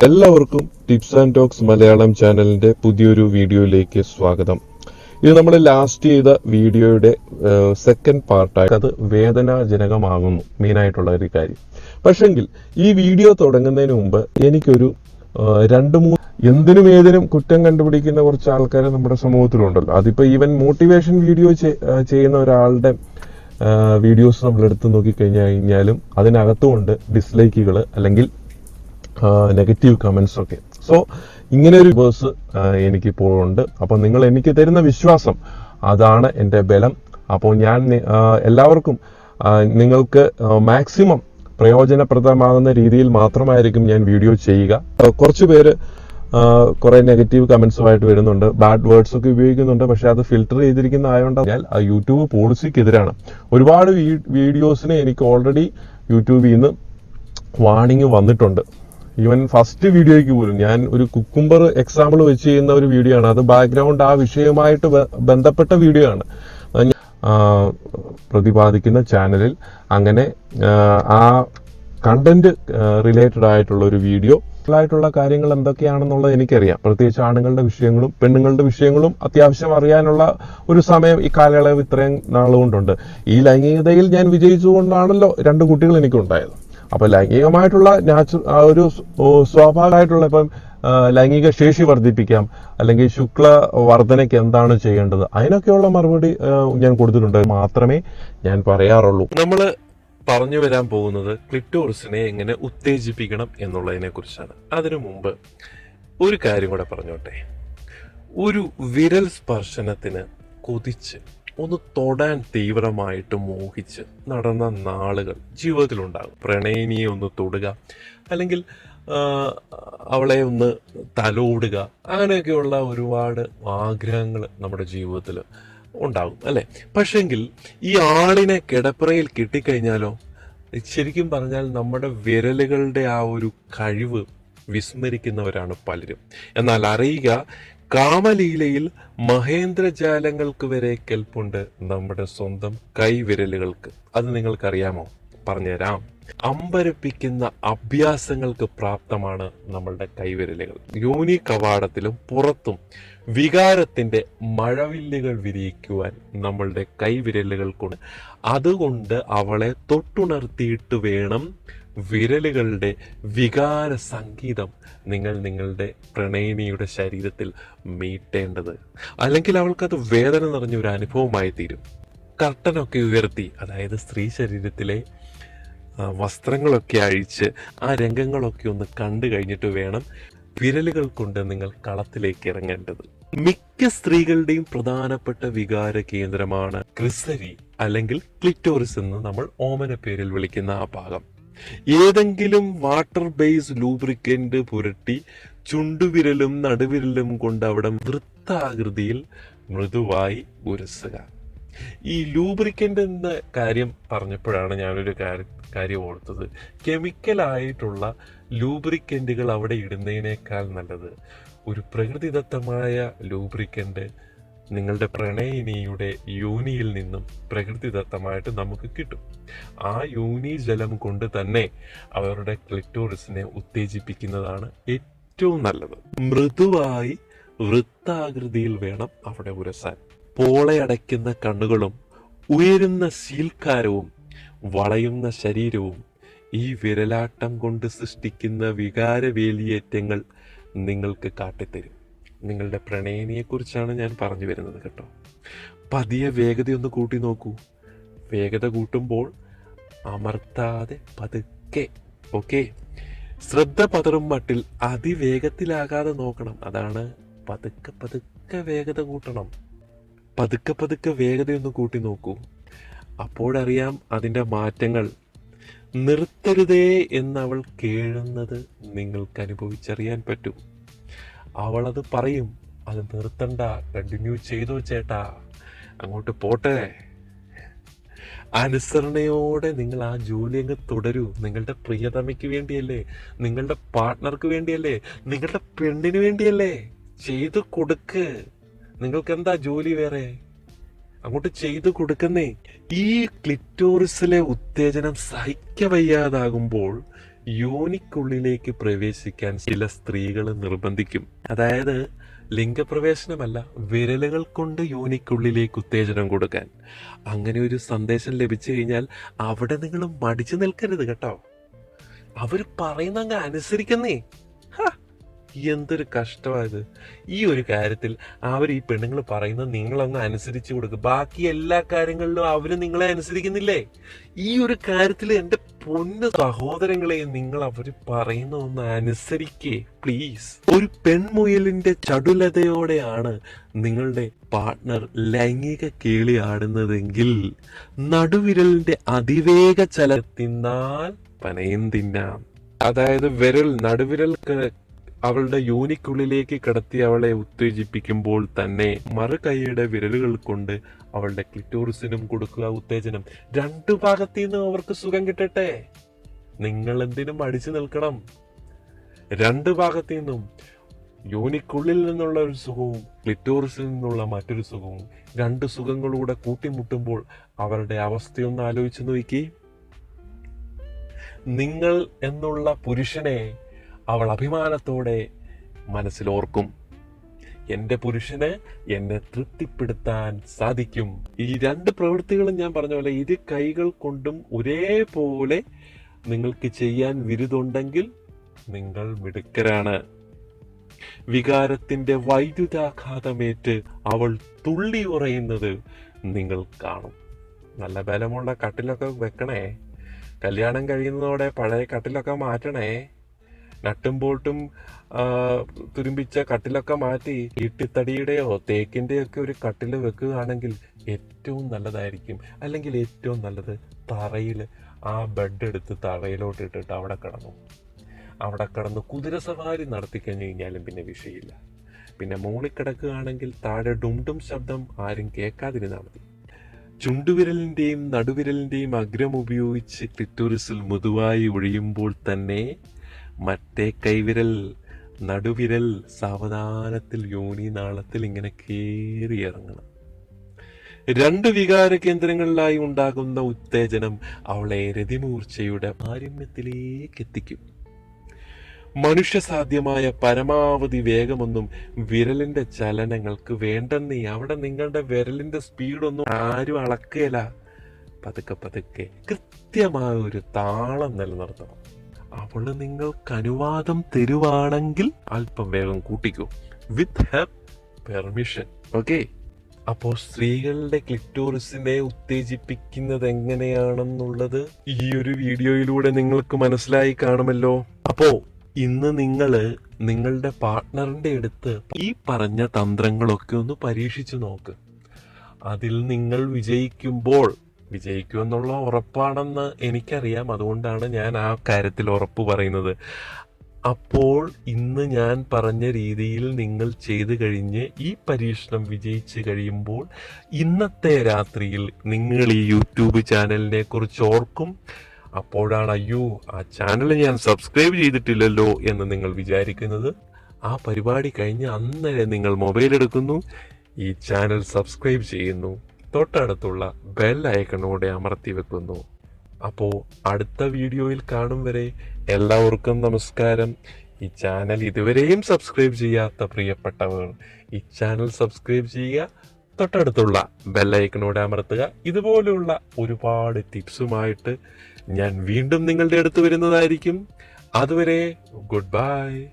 എല്ലാവർക്കും tips and talks Malayalam ചാനലിന്റെ പുതിയൊരു വീഡിയോയിലേക്ക് സ്വാഗതം. ഇത് നമ്മൾ ലാസ്റ്റ് ചെയ്ത വീഡിയോയുടെ സെക്കൻഡ് പാർട്ടായിട്ട് അത് വേദനാജനകമാകുന്നു മെയിനായിട്ടുള്ള ഒരു കാര്യം. പക്ഷെങ്കിൽ ഈ വീഡിയോ തുടങ്ങുന്നതിന് മുമ്പ് എനിക്കൊരു രണ്ട് മൂന്ന് എന്തിനും ഏതിനും കുറ്റം കണ്ടുപിടിക്കുന്ന കുറച്ച് ആൾക്കാർ നമ്മുടെ സമൂഹത്തിലുണ്ടല്ലോ. അതിപ്പോ ഈവൻ മോട്ടിവേഷൻ വീഡിയോ ചെയ്യുന്ന ഒരാളുടെ വീഡിയോസ് നമ്മൾ എടുത്തു നോക്കിക്കഴിഞ്ഞാലും അതിനകത്തുമുണ്ട് ഡിസ്ലൈക്കുകൾ അല്ലെങ്കിൽ നെഗറ്റീവ് കമന്റ്സ് ഒക്കെ. സോ ഇങ്ങനെ ഒരു വേഴ്സ് എനിക്കിപ്പോൾ ഉണ്ട്. അപ്പോൾ നിങ്ങൾ എനിക്ക് തരുന്ന വിശ്വാസം അതാണ് എൻ്റെ ബലം. അപ്പോൾ ഞാൻ എല്ലാവർക്കും നിങ്ങൾക്ക് മാക്സിമം പ്രയോജനപ്രദമാകുന്ന രീതിയിൽ മാത്രമായിരിക്കും ഞാൻ വീഡിയോ ചെയ്യുക. കുറച്ച് പേര് കുറെ നെഗറ്റീവ് കമന്റ്സുമായിട്ട് വരുന്നുണ്ട്, ബാഡ് വേർഡ്സ് ഒക്കെ ഉപയോഗിക്കുന്നുണ്ട്. പക്ഷെ അത് ഫിൽട്ടർ ചെയ്തിരിക്കുന്ന ആയതുകൊണ്ട് യൂട്യൂബ് പോളിസിക്കെതിരാണ്. ഒരുപാട് വീഡിയോസിന് എനിക്ക് ഓൾറെഡി യൂട്യൂബിൽ നിന്ന് വാർണിംഗ് വന്നിട്ടുണ്ട്. ഈവൻ ഫസ്റ്റ് വീഡിയോയ്ക്ക് പോലും ഞാൻ ഒരു കുക്കുംബർ എക്സാമ്പിൾ വെച്ച് ചെയ്യുന്ന ഒരു വീഡിയോ ആണ്. അത് ബാക്ക്ഗ്രൗണ്ട് ആ വിഷയമായിട്ട് ബന്ധപ്പെട്ട വീഡിയോ ആണ് പ്രതിപാദിക്കുന്ന ചാനലിൽ. അങ്ങനെ ആ കണ്ടന്റ് റിലേറ്റഡ് ആയിട്ടുള്ള ഒരു വീഡിയോ ആയിട്ടുള്ള കാര്യങ്ങൾ എന്തൊക്കെയാണെന്നുള്ളത് എനിക്കറിയാം. പ്രത്യേകിച്ച് ആണുങ്ങളുടെ വിഷയങ്ങളും പെണ്ണുങ്ങളുടെ വിഷയങ്ങളും അത്യാവശ്യം അറിയാനുള്ള ഒരു സമയം ഈ കാലയളവ് ഇത്രയും നാളുകൊണ്ടുണ്ട്. ഈ ലൈംഗികതയിൽ ഞാൻ വിജയിച്ചുകൊണ്ടാണല്ലോ 2 കുട്ടികൾ എനിക്കുണ്ടായത്. അപ്പൊ ലൈംഗികമായിട്ടുള്ള ഒരു സ്വാഭാവികമായിട്ടുള്ള ഇപ്പം ലൈംഗിക ശേഷി വർദ്ധിപ്പിക്കാം അല്ലെങ്കിൽ ശുക്ല വർധനയ്ക്ക് എന്താണ് ചെയ്യേണ്ടത്, അതിനൊക്കെയുള്ള മറുപടി ഞാൻ കൊടുത്തിട്ടുണ്ട്. മാത്രമേ ഞാൻ പറയാറുള്ളൂ. നമ്മൾ പറഞ്ഞു വരാൻ പോകുന്നത് ക്ലിറ്റോറിസിനെ എങ്ങനെ ഉത്തേജിപ്പിക്കണം എന്നുള്ളതിനെ കുറിച്ചാണ്. അതിനു മുമ്പ് ഒരു കാര്യം കൂടെ പറഞ്ഞോട്ടെ. ഒരു വിരൽ സ്പർശനത്തിന് കൊതിച്ച് ഒന്ന് തൊടാൻ തീവ്രമായിട്ട് മോഹിച്ച് നടന്ന നാളുകൾ ജീവിതത്തിലുണ്ടാകും. പ്രണയിനിയെ ഒന്ന് തൊടുക, അല്ലെങ്കിൽ അവളെ ഒന്ന് തലോടുക, അങ്ങനെയൊക്കെയുള്ള ഒരുപാട് ആഗ്രഹങ്ങൾ നമ്മുടെ ജീവിതത്തിൽ ഉണ്ടാകും, അല്ലെ? പക്ഷെങ്കിൽ ഈ ആളിനെ കിടപ്പറയിൽ കിട്ടിക്കഴിഞ്ഞാലോ, ശരിക്കും പറഞ്ഞാൽ നമ്മുടെ വിരലുകളുടെ ആ ഒരു കഴിവ് വിസ്മരിക്കുന്നവരാണ് പലരും. എന്നാൽ അറിയുക, കാമലീലയിൽ മഹേന്ദ്രജാലങ്ങൾക്ക് വരെ കെൽപ്പുണ്ട് നമ്മുടെ സ്വന്തം കൈവിരലുകൾക്ക്. അത് നിങ്ങൾക്കറിയാമോ? പറഞ്ഞുതരാം. അമ്പരപ്പിക്കുന്ന അഭ്യാസങ്ങൾക്ക് പ്രാപ്തമാണ് നമ്മളുടെ കൈവിരലുകൾ. യോനി കവാടത്തിലും പുറത്തും വികാരത്തിന്റെ മഴവില്ലുകൾ വിരിയിക്കുവാൻ നമ്മളുടെ കൈവിരലുകൾക്കുണ്ട്. അതുകൊണ്ട് അവളെ തൊട്ടുണർത്തിയിട്ട് വേണം വിരലുകളുടെ വികാര സംഗീതം നിങ്ങൾ നിങ്ങളുടെ പ്രണയിനിയുടെ ശരീരത്തിൽ മീട്ടേണ്ടത്. അല്ലെങ്കിൽ അവൾക്കത് വേദന നിറഞ്ഞ ഒരു അനുഭവമായി തീരും. കർട്ടനൊക്കെ ഉയർത്തി, അതായത് സ്ത്രീ ശരീരത്തിലെ വസ്ത്രങ്ങളൊക്കെ അഴിച്ച് ആ രംഗങ്ങളൊക്കെ ഒന്ന് കണ്ടു കഴിഞ്ഞിട്ട് വേണം വിരലുകൾ കൊണ്ട് നിങ്ങൾ കളത്തിലേക്ക് ഇറങ്ങേണ്ടത്. മിക്ക സ്ത്രീകളുടെയും പ്രധാനപ്പെട്ട വികാര കേന്ദ്രമാണ് ക്രിസരി അല്ലെങ്കിൽ ക്ലിറ്റോറിസ് എന്ന് നമ്മൾ ഓമന പേരിൽ വിളിക്കുന്ന ആ ഭാഗം. ഏതെങ്കിലും വാട്ടർ ബേസ് ലൂബ്രിക്കന്റ് പുരട്ടി ചുണ്ടുവിരലും നടുവിരലും കൊണ്ട് അവിടെ വൃത്താകൃതിയിൽ മൃദുവായി ഉരസുക. ഈ ലൂബ്രിക്കന്റ് എന്ന കാര്യം പറഞ്ഞപ്പോഴാണ് ഞാനൊരു കാര്യം ഓർത്തത്. കെമിക്കലായിട്ടുള്ള ലൂബ്രിക്കന്റുകൾ അവിടെ ഇടുന്നതിനേക്കാൾ നല്ലത് ഒരു പ്രകൃതിദത്തമായ ലൂബ്രിക്കന്റ് നിങ്ങളുടെ പ്രണയിനിയുടെ യോനിയിൽ നിന്നും പ്രകൃതിദത്തമായിട്ട് നമുക്ക് കിട്ടും. ആ യോനി ജലം കൊണ്ട് തന്നെ അവരുടെ ക്ലിറ്റോറിസിനെ ഉത്തേജിപ്പിക്കുന്നതാണ് ഏറ്റവും നല്ലത്. മൃദുവായി വൃത്താകൃതിയിൽ വേണം അവിടെ ഉരസാൻ. പോളയടയ്ക്കുന്ന കണ്ണുകളും ഉയരുന്ന ശീൽക്കാരവും വളയുന്ന ശരീരവും ഈ വിരലാട്ടം കൊണ്ട് സൃഷ്ടിക്കുന്ന വികാരവേലിയേറ്റങ്ങൾ നിങ്ങൾക്ക് കാട്ടിത്തരും. നിങ്ങളുടെ പ്രണയിനിയെക്കുറിച്ചാണ് ഞാൻ പറഞ്ഞു വരുന്നത് കേട്ടോ. പതിയെ വേഗതയൊന്ന് കൂട്ടി നോക്കൂ. വേഗത കൂട്ടുമ്പോൾ അമർത്താതെ പതുക്കെ. ഓക്കെ, ശ്രദ്ധ പതറും മട്ടിൽ അതിവേഗത്തിലാകാതെ നോക്കണം. അതാണ് പതുക്കെ പതുക്കെ വേഗത കൂട്ടണം. പതുക്കെ പതുക്കെ വേഗതയൊന്ന് കൂട്ടി നോക്കൂ. അപ്പോഴറിയാം അതിൻ്റെ മാറ്റങ്ങൾ. നിർത്തരുതേ എന്നവൾ കേഴുന്നത് നിങ്ങൾക്ക് അനുഭവിച്ചറിയാൻ പറ്റും. അവളത് പറയും, അത് നിർത്തണ്ട, കണ്ടിന്യൂ ചെയ്തോ ചേട്ടാ, അങ്ങോട്ട് പോട്ടെ. അനുസരണയോടെ നിങ്ങൾ ആ ജോലി അങ്ങ് തുടരൂ. നിങ്ങളുടെ പ്രിയതമയ്ക്ക് വേണ്ടിയല്ലേ, നിങ്ങളുടെ പാർട്ട്ണർക്ക് വേണ്ടിയല്ലേ, നിങ്ങളുടെ പെണ്ണിന് വേണ്ടിയല്ലേ. ചെയ്തു കൊടുക്ക്. നിങ്ങൾക്ക് എന്താ ജോലി വേറെ? അങ്ങോട്ട് ചെയ്തു കൊടുക്കുന്നേ. ഈ ക്ലിറ്റോറിസിലെ ഉത്തേജനം സഹിക്കവയ്യാതാകുമ്പോൾ യോനിക്കുള്ളിലേക്ക് പ്രവേശിക്കാൻ ചില സ്ത്രീകൾ നിർബന്ധിക്കും. അതായത് ലിംഗപ്രവേശനമല്ല, വിരലുകൾ കൊണ്ട് യോനിക്കുള്ളിലേക്ക് ഉത്തേജനം കൊടുക്കാൻ. അങ്ങനെ ഒരു സന്ദേശം ലഭിച്ചു കഴിഞ്ഞാൽ അവിടെ നിങ്ങൾ മടിച്ചു നിൽക്കരുത് കേട്ടോ. അവർ പറയുന്ന അങ്ങ് അനുസരിക്കുന്നേ. എന്തൊരു കഷ്ടമായത്. ഈ ഒരു കാര്യത്തിൽ അവർ ഈ പെണ്ണുങ്ങൾ പറയുന്നത് നിങ്ങളങ്ങ് അനുസരിച്ചു കൊടുക്കുക. ബാക്കി എല്ലാ കാര്യങ്ങളിലും അവര് നിങ്ങളെ അനുസരിക്കുന്നില്ലേ? ഈ ഒരു കാര്യത്തിൽ എന്റെ പൊന്നു സഹോദരങ്ങളെ, നിങ്ങൾ അവര് പറയുന്ന ഒന്ന് അനുസരിക്കേ പ്ലീസ്. ഒരു പെൺമുയലിന്റെ ചടുലതയോടെയാണ് നിങ്ങളുടെ പാർട്ട്ണർ ലൈംഗിക കേളി ആടുന്നതെങ്കിൽ നടുവിരലിന്റെ അതിവേഗ ചലത്തിന്നാൽ പനയും തിന്നാം. അതായത് നടുവിരൽ അവളുടെ യൂനിക്കുള്ളിലേക്ക് കടത്തി അവളെ ഉത്തേജിപ്പിക്കുമ്പോൾ തന്നെ മറുകൈയുടെ വിരലുകൾ കൊണ്ട് അവളുടെ ക്ലിറ്റോറിസിനും കൊടുക്കുക ഉത്തേജനം. രണ്ടു ഭാഗത്തു നിന്നും അവർക്ക് സുഖം കിട്ടട്ടെ. നിങ്ങൾ എന്തിനും അടിച്ചു നിൽക്കണം? രണ്ടു ഭാഗത്തു നിന്നും യോനിക്കുള്ളിൽ നിന്നുള്ള ഒരു സുഖവും ക്ലിറ്റോറിസിൽ നിന്നുള്ള മറ്റൊരു സുഖവും, രണ്ട് സുഖങ്ങളൂടെ കൂട്ടിമുട്ടുമ്പോൾ അവരുടെ അവസ്ഥയൊന്ന് ആലോചിച്ച് നോക്കി. നിങ്ങൾ എന്നുള്ള പുരുഷനെ അവൾ അഭിമാനത്തോടെ മനസ്സിലോർക്കും. എന്റെ പുരുഷന് എന്നെ തൃപ്തിപ്പെടുത്താൻ സാധിക്കും. ഈ രണ്ട് പ്രവൃത്തികളും ഞാൻ പറഞ്ഞ പോലെ ഇരു കൈകൾ കൊണ്ടും ഒരേപോലെ നിങ്ങൾക്ക് ചെയ്യാൻ വിരുതുണ്ടെങ്കിൽ നിങ്ങൾ മിടുക്കരാണ്. വികാരത്തിന്റെ വൈദ്യുതാഘാതമേറ്റ് അവൾ തുള്ളി ഉറയുന്നത് നിങ്ങൾ കാണും. നല്ല ബലമുള്ള കട്ടിലൊക്കെ വെക്കണേ. കല്യാണം കഴിയുന്നതോടെ പഴയ കട്ടിലൊക്കെ മാറ്റണേ. നട്ടും ബോൾട്ടും തുരുമ്പിച്ച കട്ടിലൊക്കെ മാറ്റി ഈട്ടിത്തടിയുടെയോ തേക്കിന്റെയോ ഒക്കെ ഒരു കട്ടില് വെക്കുകയാണെങ്കിൽ ഏറ്റവും നല്ലതായിരിക്കും. അല്ലെങ്കിൽ ഏറ്റവും നല്ലത് തറയിൽ ആ ബെഡ് എടുത്ത് തറയിലോട്ട് ഇട്ടിട്ട് അവിടെ കിടന്ന് കുതിര സവാരി നടത്തി കഴിഞ്ഞു കഴിഞ്ഞാലും പിന്നെ വിഷയമില്ല. പിന്നെ മുകളിൽ കിടക്കുകയാണെങ്കിൽ താഴെ ഡുംഡും ശബ്ദം ആരും കേൾക്കാതിരുന്നാൽ മതി. ചുണ്ടുവിരലിന്റെയും നടുവിരലിന്റെയും അഗ്രം ഉപയോഗിച്ച് ക്ലിറ്റോറിസിൽ മൃദുവായി ഒഴിയുമ്പോൾ തന്നെ മറ്റേ കൈവിരൽ നടുവിരൽ സാവധാനത്തിൽ യോനി നാളത്തിൽ ഇങ്ങനെ കേറിയിറങ്ങണം. രണ്ട് വികാര കേന്ദ്രങ്ങളിലായി ഉണ്ടാകുന്ന ഉത്തേജനം അവളെ രതിമൂർച്ചയുടെ പാരമ്യത്തിലേക്ക് എത്തിക്കും. മനുഷ്യ സാധ്യമായ പരമാവധി വേഗമൊന്നും വിരലിന്റെ ചലനങ്ങൾക്ക് വേണ്ടെന്നേ. അവിടെ നിങ്ങളുടെ വിരലിന്റെ സ്പീഡൊന്നും ആരും അളക്കുകയില്ല. പതുക്കെ കൃത്യമായ ഒരു താളം നിലനിർത്തണം. അവള് നിങ്ങൾക്ക് അനുവാദം തരുവാണെങ്കിൽ അല്പം വേഗം കൂട്ടിക്കോ, വിത്ത് ഹെർ പെർമിഷൻ. ഓക്കെ. അപ്പോ സ്ത്രീകളുടെ ക്ലിറ്റോറിസിനെ ഉത്തേജിപ്പിക്കുന്നത് എങ്ങനെയാണെന്നുള്ളത് ഈ ഒരു വീഡിയോയിലൂടെ നിങ്ങൾക്ക് മനസ്സിലായി കാണുമല്ലോ. അപ്പോ ഇന്ന് നിങ്ങളുടെ പാർട്ട്ണറിന്റെ അടുത്ത് ഈ പറഞ്ഞ തന്ത്രങ്ങളൊക്കെ ഒന്ന് പരീക്ഷിച്ചു നോക്ക്. അതിൽ നിങ്ങൾ വിജയിക്കുമെന്നുള്ള ഉറപ്പാണെന്ന് എനിക്കറിയാം. അതുകൊണ്ടാണ് ഞാൻ ആ കാര്യത്തിൽ ഉറപ്പ് പറയുന്നത്. അപ്പോൾ ഇന്ന് ഞാൻ പറഞ്ഞ രീതിയിൽ നിങ്ങൾ ചെയ്തു കഴിഞ്ഞ് ഈ പരീക്ഷണം വിജയിച്ചു കഴിയുമ്പോൾ ഇന്നത്തെ രാത്രിയിൽ നിങ്ങൾ ഈ യൂട്യൂബ് ചാനലിനെ കുറിച്ച് ഓർക്കും. അപ്പോഴാണ് അയ്യോ, ആ ചാനൽ ഞാൻ സബ്സ്ക്രൈബ് ചെയ്തിട്ടില്ലല്ലോ എന്ന് നിങ്ങൾ വിചാരിക്കുന്നത്. ആ പരിപാടി കഴിഞ്ഞ് അന്നേരം നിങ്ങൾ മൊബൈൽ എടുക്കുന്നു, ഈ ചാനൽ സബ്സ്ക്രൈബ് ചെയ്യുന്നു, തൊട്ടടുത്തുള്ള ബെൽ ഐക്കണോടെ അമർത്തി വെക്കുന്നു. അപ്പോ അടുത്ത വീഡിയോയിൽ കാണും വരെ എല്ലാവർക്കും നമസ്കാരം. ഈ ചാനൽ ഇതുവരെയും സബ്സ്ക്രൈബ് ചെയ്യാത്ത പ്രിയപ്പെട്ടവർ ഈ ചാനൽ സബ്സ്ക്രൈബ് ചെയ്യുക, തൊട്ടടുത്തുള്ള ബെൽ ഐക്കണോടെ അമർത്തുക. ഇതുപോലെയുള്ള ഒരുപാട് ടിപ്സുമായിട്ട് ഞാൻ വീണ്ടും നിങ്ങളുടെ അടുത്ത് വരുന്നതായിരിക്കും. അതുവരെ ഗുഡ് ബൈ.